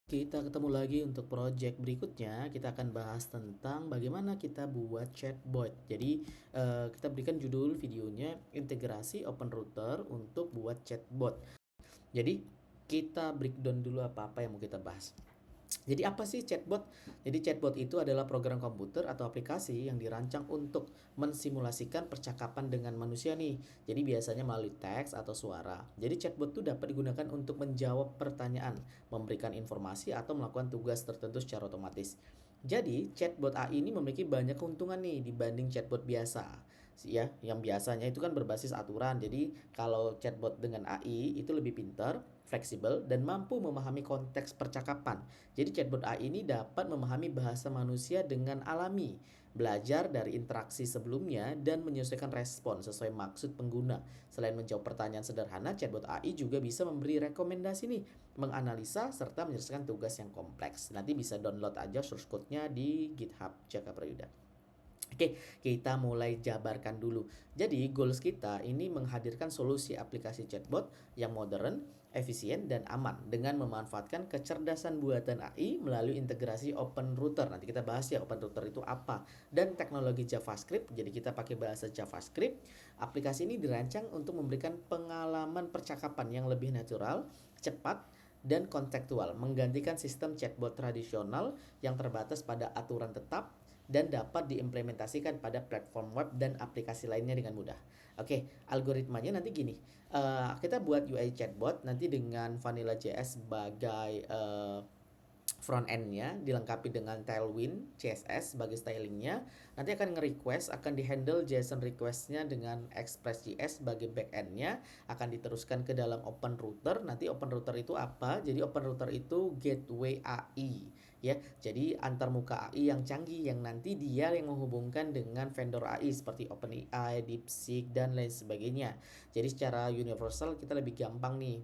Kita ketemu lagi untuk project berikutnya. Kita akan bahas tentang bagaimana kita buat chatbot. Jadi, kita berikan judul videonya integrasi Open Router untuk buat chatbot. Jadi, kita breakdown dulu apa-apa yang mau kita bahas. Jadi apa sih chatbot? Jadi chatbot itu adalah program komputer atau aplikasi yang dirancang untuk mensimulasikan percakapan dengan manusia nih. Jadi biasanya melalui teks atau suara. Jadi chatbot itu dapat digunakan untuk menjawab pertanyaan, memberikan informasi atau melakukan tugas tertentu secara otomatis. Jadi chatbot AI ini memiliki banyak keuntungan nih dibanding chatbot biasa. Ya, yang biasanya itu kan berbasis aturan. Jadi kalau chatbot dengan AI itu lebih pintar, fleksibel, dan mampu memahami konteks percakapan. Jadi chatbot AI ini dapat memahami bahasa manusia dengan alami, belajar dari interaksi sebelumnya, dan menyesuaikan respon sesuai maksud pengguna. Selain menjawab pertanyaan sederhana, chatbot AI juga bisa memberi rekomendasi nih, menganalisa, serta menyelesaikan tugas yang kompleks. Nanti bisa download aja source code-nya di GitHub Jaka Prayuda. Oke, kita mulai jabarkan dulu. Jadi, goals kita ini menghadirkan solusi aplikasi chatbot yang modern, efisien, dan aman dengan memanfaatkan kecerdasan buatan AI melalui integrasi Open Router. Nanti kita bahas ya Open Router itu apa. Dan teknologi JavaScript, jadi kita pakai bahasa JavaScript. Aplikasi ini dirancang untuk memberikan pengalaman percakapan yang lebih natural, cepat, dan kontekstual, menggantikan sistem chatbot tradisional yang terbatas pada aturan tetap dan dapat diimplementasikan pada platform web dan aplikasi lainnya dengan mudah. Oke, algoritmanya nanti gini. Kita buat UI chatbot nanti dengan Vanilla.js sebagai front end-nya dilengkapi dengan Tailwind CSS sebagai stylingnya. Nanti akan nge-request, akan di-handle JSON request-nya dengan Express.js sebagai back-end-nya, akan diteruskan ke dalam Open Router. Nanti Open Router itu apa? Jadi Open Router itu gateway AI ya. Jadi antarmuka AI yang canggih yang nanti dia yang menghubungkan dengan vendor AI seperti OpenAI, DeepSeek dan lain sebagainya. Jadi secara universal kita lebih gampang nih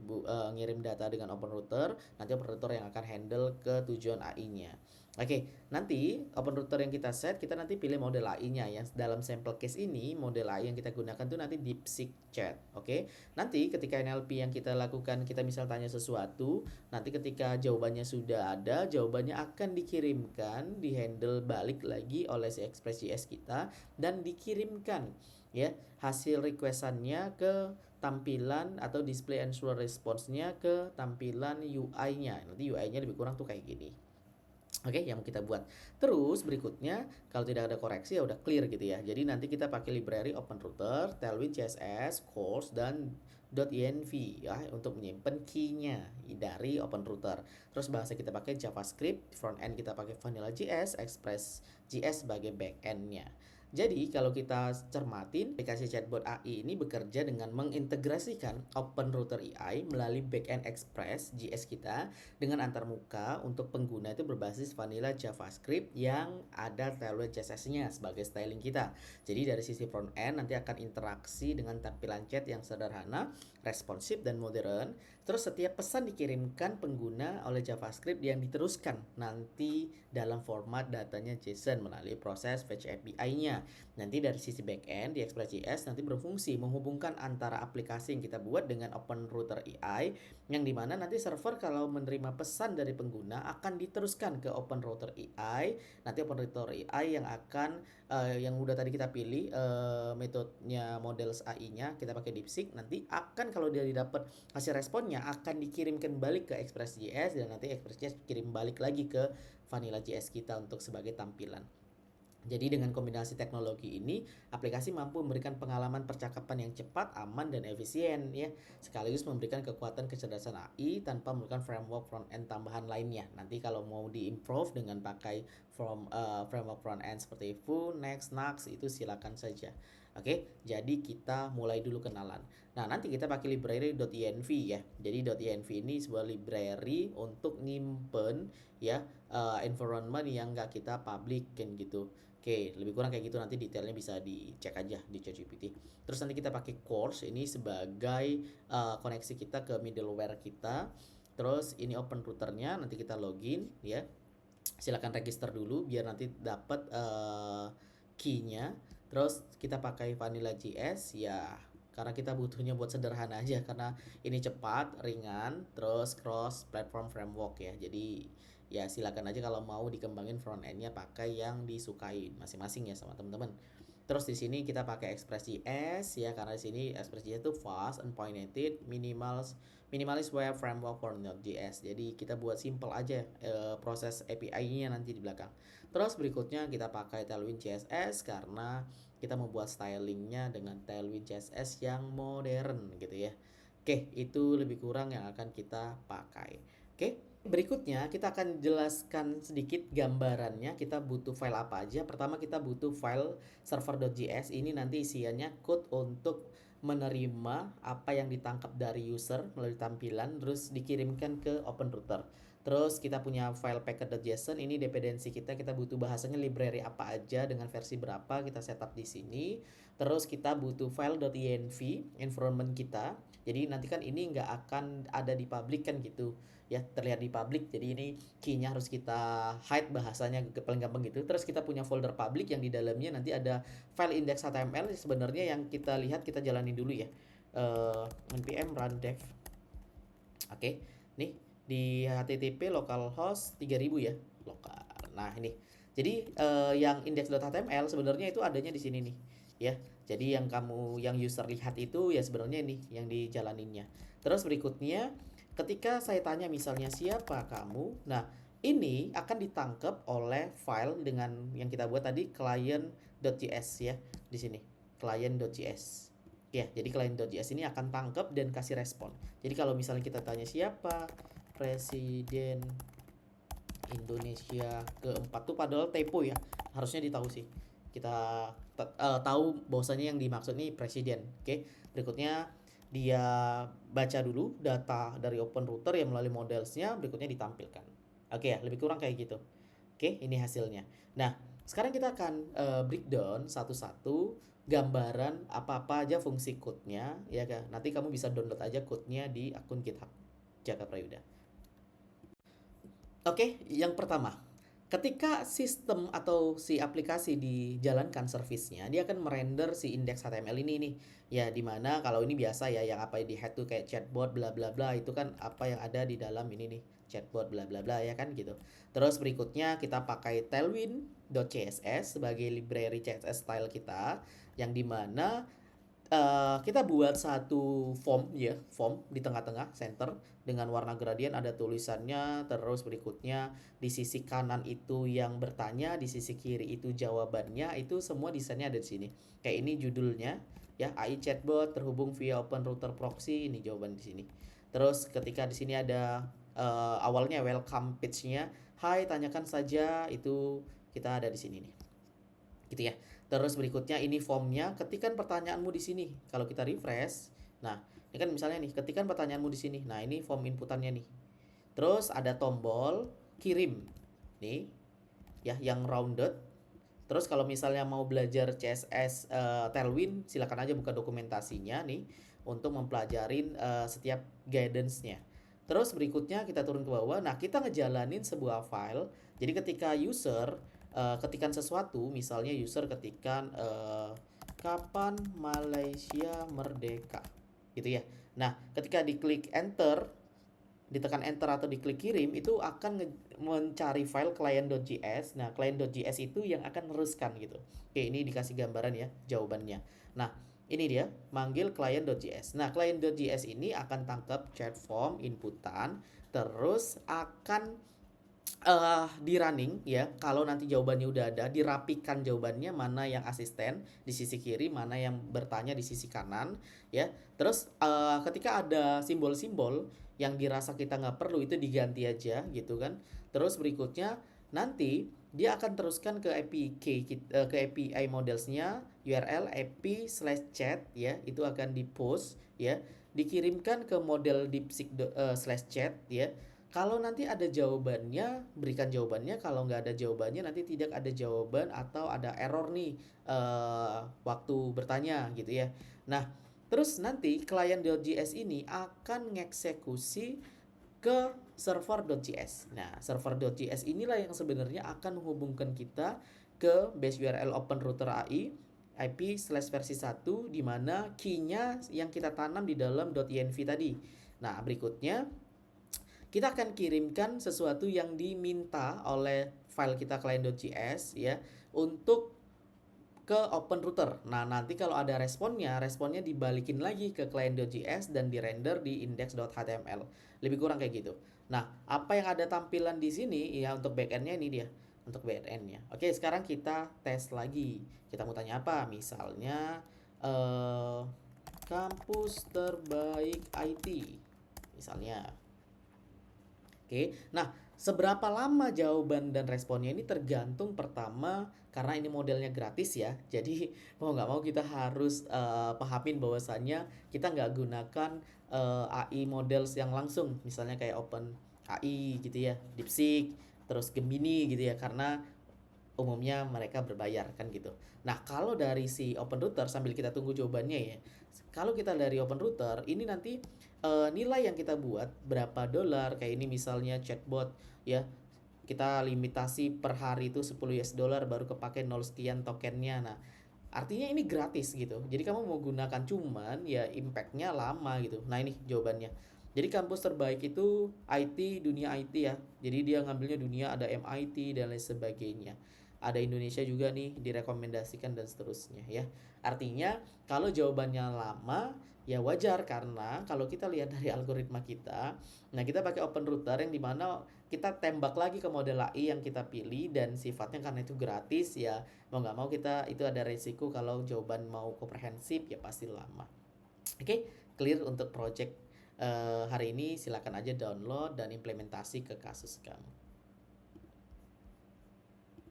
ngirim data dengan Open Router, nanti Open Router yang akan handle ke tujuan AI-nya. Oke, nanti Open Router yang kita set, kita nanti pilih model AI-nya. Yang dalam sampel case ini, model AI yang kita gunakan tuh nanti DeepSeek Chat. Oke, nanti ketika NLP yang kita lakukan, kita misal tanya sesuatu, nanti ketika jawabannya sudah ada, jawabannya akan dikirimkan, dihandle balik lagi oleh si Express.js kita, dan dikirimkan ya hasil requestannya ke tampilan atau display answer response-nya ke tampilan UI-nya. Nanti UI-nya lebih kurang tuh kayak gini. Oke, yang kita buat. Terus berikutnya, kalau tidak ada koreksi ya udah clear gitu ya. Jadi nanti kita pakai library Open Router, Tailwind CSS, Course, dan .env ya untuk menyimpan key-nya dari Open Router. Terus bahasa kita pakai JavaScript, front end kita pakai Vanilla.js, Express.js sebagai back end-nya. Jadi kalau kita cermatin, aplikasi chatbot AI ini bekerja dengan mengintegrasikan Open Router AI melalui backend Express.js kita dengan antarmuka untuk pengguna itu berbasis vanilla JavaScript yang ada Tailwind CSS-nya sebagai styling kita. Jadi dari sisi front end nanti akan interaksi dengan tampilan chat yang sederhana, responsif dan modern. Terus setiap pesan dikirimkan pengguna oleh JavaScript yang diteruskan nanti dalam format datanya JSON melalui proses fetch API-nya. Nanti dari sisi backend di Express.js nanti berfungsi menghubungkan antara aplikasi yang kita buat dengan Open Router AI yang dimana nanti server kalau menerima pesan dari pengguna akan diteruskan ke Open Router AI. Nanti Open Router AI yang akan yang udah tadi kita pilih metodenya model AI-nya kita pakai DeepSeek, nanti akan kalau dia didapat hasil responnya akan dikirimkan balik ke Express.js dan nanti Express.js kirim balik lagi ke Vanilla.js kita untuk sebagai tampilan. Jadi dengan kombinasi teknologi ini, aplikasi mampu memberikan pengalaman percakapan yang cepat, aman, dan efisien ya, sekaligus memberikan kekuatan kecerdasan AI tanpa memerlukan framework front end tambahan lainnya. Nanti kalau mau diimprove dengan pakai framework front end seperti Vue, Next, Nux itu silakan saja. Oke, jadi kita mulai dulu kenalan. Nah, nanti kita pakai library.env ya. Jadi .env ini sebuah library untuk nyimpen ya environment yang nggak kita public kan gitu. Oke, lebih kurang kayak gitu, nanti detailnya bisa dicek aja di ChatGPT. Terus nanti kita pakai course ini sebagai koneksi kita ke middleware kita. Terus ini open routernya, nanti kita login ya. Silakan register dulu biar nanti dapat key-nya. Terus kita pakai Vanilla.js ya. karena kita butuhnya buat sederhana aja, karena ini cepat, ringan, terus cross platform framework ya. Jadi ya silakan aja kalau mau dikembangin front end-nya pakai yang disukai masing-masing ya sama teman-teman. Terus di sini kita pakai Express.js ya, karena di sini Express.js itu fast and pointed minimalist web framework for Node.js. Jadi kita buat simple aja proses API-nya nanti di belakang. Terus berikutnya kita pakai Tailwind CSS karena kita membuat stylingnya dengan Tailwind CSS yang modern gitu ya. Oke, itu lebih kurang yang akan kita pakai. Oke, berikutnya kita akan jelaskan sedikit gambarannya. Kita butuh file apa aja. Pertama kita butuh file server.js. Ini nanti isiannya code untuk menerima apa yang ditangkap dari user melalui tampilan terus dikirimkan ke open router. Terus kita punya file packet.json, ini dependensi kita butuh bahasanya library apa aja dengan versi berapa kita setup di sini. Terus kita butuh file.env environment kita. Jadi nanti kan ini nggak akan ada di public kan gitu ya, terlihat di public. Jadi ini key-nya harus kita hide bahasanya paling gampang gitu. Terus kita punya folder public yang di dalamnya nanti ada file index.html. Sebenarnya yang kita lihat kita jalanin dulu ya. npm run dev. Oke, nih di HTTP localhost 3000 ya, lokal. Nah, ini. Jadi yang index.html sebenarnya itu adanya di sini nih, ya. Jadi yang user lihat itu ya sebenarnya ini yang dijalaninnya. Terus berikutnya ketika saya tanya misalnya siapa kamu, nah ini akan ditangkap oleh file dengan yang kita buat tadi client.js ya di sini, client.js. Ya, jadi client.js ini akan tangkap dan kasih respon. Jadi kalau misalnya kita tanya siapa Presiden Indonesia keempat tuh padahal typo ya, harusnya ditahu sih. Kita tahu bahwasanya yang dimaksud nih presiden. Oke, berikutnya dia baca dulu data dari open router yang melalui modelsnya, berikutnya ditampilkan. Oke ya, lebih kurang kayak gitu. Oke, ini hasilnya. Nah, sekarang kita akan breakdown satu-satu gambaran apa-apa aja fungsi code-nya ya kan. Nanti kamu bisa download aja code-nya di akun GitHub Jaka Prayuda. Oke, yang pertama, ketika sistem atau si aplikasi dijalankan servisnya, dia akan merender si index HTML ini nih. Ya, dimana kalau ini biasa ya, yang apa di head tuh kayak chatbot bla bla bla, itu kan apa yang ada di dalam ini nih, chatbot bla bla bla ya kan gitu. Terus berikutnya kita pakai tailwind.css sebagai library CSS style kita, yang dimana kita buat satu form ya, form di tengah-tengah center dengan warna gradient ada tulisannya. Terus berikutnya di sisi kanan itu yang bertanya, di sisi kiri itu jawabannya, itu semua desainnya ada di sini. Kayak ini judulnya ya, AI chatbot terhubung via open router proxy, ini jawaban di sini. Terus ketika di sini ada awalnya welcome page-nya, hai tanyakan saja, itu kita ada di sini nih. Gitu ya. Terus berikutnya ini formnya, ketikan pertanyaanmu di sini. Kalau kita refresh, nah ini kan misalnya nih, ketikan pertanyaanmu di sini. Nah ini form inputannya nih. Terus ada tombol kirim, nih ya yang rounded. Terus kalau misalnya mau belajar CSS Tailwind, silakan aja buka dokumentasinya nih untuk mempelajarin setiap guidance-nya. Terus berikutnya kita turun ke bawah. Nah, kita ngejalanin sebuah file. Jadi ketika user ketikan sesuatu, misalnya user ketikan kapan Malaysia merdeka, gitu ya. Nah, ketika diklik enter, ditekan enter atau diklik kirim, itu akan mencari file client.js. Nah, client.js itu yang akan meneruskan gitu. Oke, ini dikasih gambaran ya jawabannya. Nah, ini dia manggil client.js. Nah, client.js ini akan tangkap chat form inputan, terus akan di running ya. Kalau nanti jawabannya udah ada, dirapikan jawabannya, mana yang asisten di sisi kiri, mana yang bertanya di sisi kanan ya. Terus ketika ada simbol-simbol yang dirasa kita nggak perlu, itu diganti aja gitu kan. Terus berikutnya nanti dia akan teruskan ke API modelsnya, URL api/chat ya, itu akan di post ya, dikirimkan ke model deepseek/chat ya. Kalau nanti ada jawabannya, berikan jawabannya. Kalau nggak ada jawabannya, nanti tidak ada jawaban atau ada error nih waktu bertanya gitu ya. Nah, terus nanti client.js ini akan mengeksekusi ke server.js. Nah, server.js inilah yang sebenarnya akan menghubungkan kita ke base URL Open Router AI IP/versi 1 di mana key-nya yang kita tanam di dalam .env tadi. Nah, berikutnya kita akan kirimkan sesuatu yang diminta oleh file kita client.js ya untuk ke open router. Nah, nanti kalau ada responnya dibalikin lagi ke client.js dan dirender di index.html. Lebih kurang kayak gitu. Nah, apa yang ada tampilan di sini ya untuk backend-nya ini dia. Untuk backend-nya. Oke, sekarang kita tes lagi. Kita mau tanya apa? Misalnya kampus terbaik IT. Misalnya. Oke, nah seberapa lama jawaban dan responnya ini tergantung pertama karena ini modelnya gratis ya. Jadi mau nggak mau kita harus pahamin bahwasannya kita nggak gunakan AI models yang langsung, misalnya kayak Open AI gitu ya, DeepSeek, terus Gemini gitu ya, karena umumnya mereka berbayar kan gitu. Nah, kalau dari si open router sambil kita tunggu jawabannya ya. Kalau kita dari open router ini nanti nilai yang kita buat berapa dolar kayak ini misalnya chatbot ya. Kita limitasi per hari itu 10 US dollar baru kepake 0 sekian tokennya. Nah, artinya ini gratis gitu. Jadi kamu mau gunakan cuman ya impactnya lama gitu. Nah, ini jawabannya. Jadi kampus terbaik itu IT, dunia IT ya. Jadi dia ngambilnya dunia ada MIT dan lain sebagainya. Ada Indonesia juga nih direkomendasikan dan seterusnya ya. Artinya kalau jawabannya lama ya wajar karena kalau kita lihat dari algoritma kita, nah kita pakai open router yang dimana kita tembak lagi ke model AI yang kita pilih dan sifatnya karena itu gratis ya mau nggak mau kita itu ada resiko kalau jawaban mau komprehensif ya pasti lama. Oke, clear untuk project hari ini silakan aja download dan implementasi ke kasus kamu.